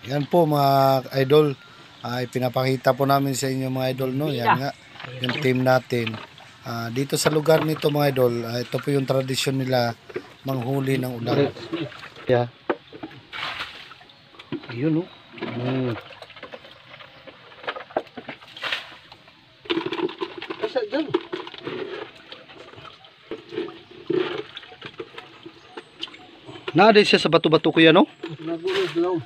Yan po mga idol, ay pinapakita po namin sa inyo mga idol, no. Yan nga yung team natin. Dito sa lugar nito mga idol, ito po yung tradisyon nila manghuli ng ulang. Yeah. Yun, no. Kasi dyan. Naaday siya sa bato-bato kuya, no? Nagulog lang.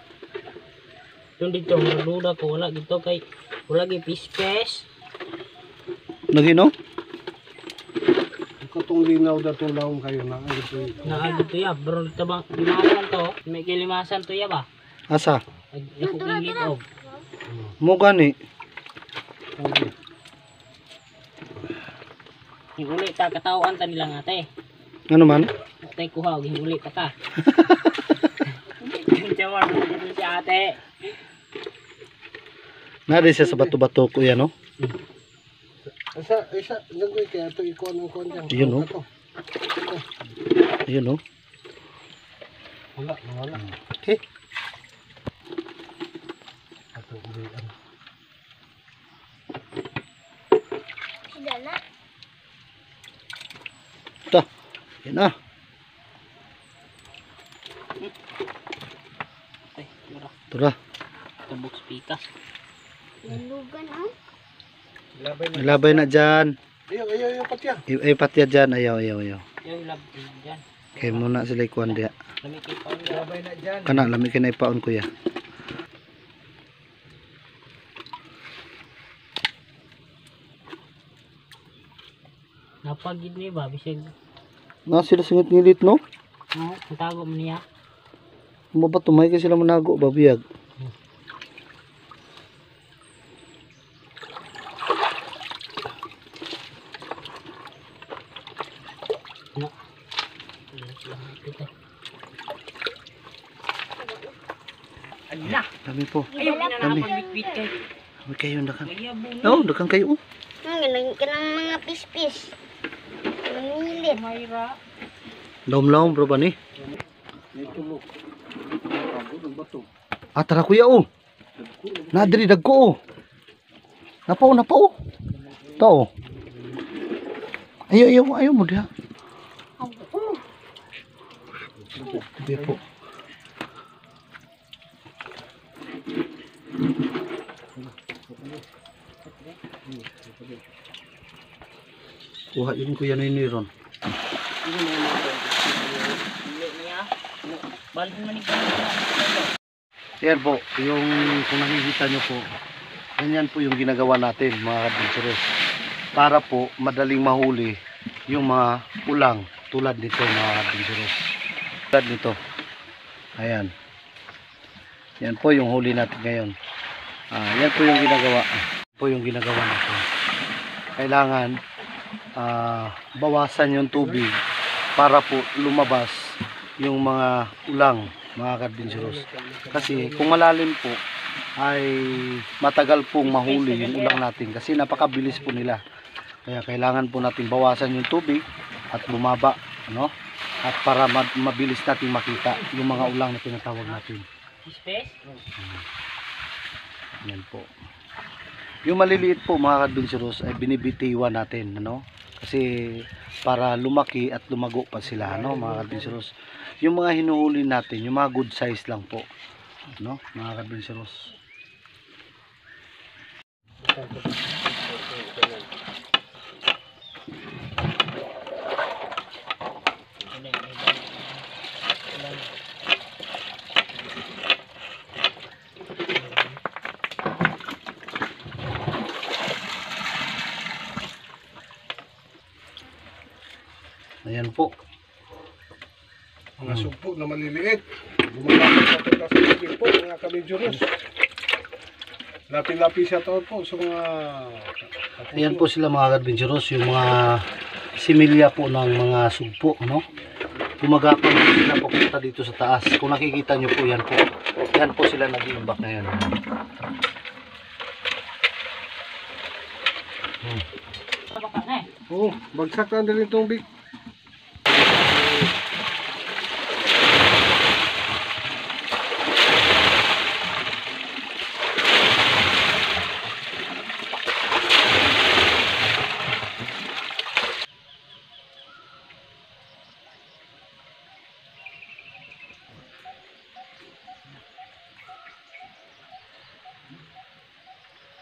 Yung dito, maduda ko, wala dito kay, wala gi pispes. Lagi, no? Katong linaw na itong laong kayo na. Naagid to ya, bro, dito bang limasan to? May kilimasan to ya ba? Asa? Ako kong gitaw. Mo gani. Hinguli ta, katawaan ta nilang ate. Ano man? Ate kuhaw, hinguli ta ka. Jawan, dito si ate. Naaday siya sa bato-bato kuya, no? Isa, nagawin kaya ito ikon ng kon dyan. Yun, no? Ayun, no? Wala, wala. Okay. Ato, ulian. Ito. Yan na. Ay, mura. Tura. Tabok pikas. Labay na dyan. Ayaw, patya. Ay, patya dyan. Ayaw. Yung lab dyan. Kaya muna sila ikuan diya. Lamikit pa niya. Labay na dyan. Kana, lami ka na ipaon kuya. Napagid ni ba, bisig. Na sila singit nilit, no? Ang tago mo niya. Maba tumay ka sila manago, babiyag. No. Ala. Dami po. Ayaw na Dami. napag-bitbit kay. Dami kayo, dakan. Mayabong. Oo, dakan kayo. Kanang mga pispis. Nangilit. Mayra. Laom-laom, bro ba ni? May tulog. Pagod ang bato. Tara kuya, oh. Nadiri dagko, oh. Napaw. Ito, oh. Ayaw mo diha. Hindi po. Kuha yun kuya na yun ron. Yan po, yung kung nakikita nyo po, ganyan po yung ginagawa natin mga adventurers. Para po madaling mahuli yung mga ulang tulad nito mga adventurers. Tulad nito. Ayan. Yan po yung huli natin ngayon. Yan po yung ginagawa. Po yung ginagawa natin. Kailangan bawasan yung tubig para po lumabas yung mga ulang mga adventurers. Kasi kung malalim po ay matagal pong mahuli yung ulang natin kasi napakabilis po nila. Kaya kailangan po natin bawasan yung tubig at bumaba, no? At para mabilis natin makita yung mga ulang na tinatawag natin. Space? Yan po. Yung maliliit po mga adventurers ay binibitiwan natin, ano? Kasi para lumaki at lumago pa sila, no, mga adventurers. Yung mga hinuhuli natin, yung mga good size lang po, no, mga adventurers. Ayan po. Mga sugpo na maliliit. Gumagamit sa ito sa tubig po, mga kamidyoros. Lapi-lapi siya taon po sa mga... Ayan po sila mga adventurers, yung mga similya po ng mga sugpo, no? Gumagapang po sila papunta dito sa taas. Kung nakikita nyo po, yan po. Yan po sila nag-iimbak ngayon. Oh, bagsak na din itong big.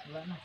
Wala na.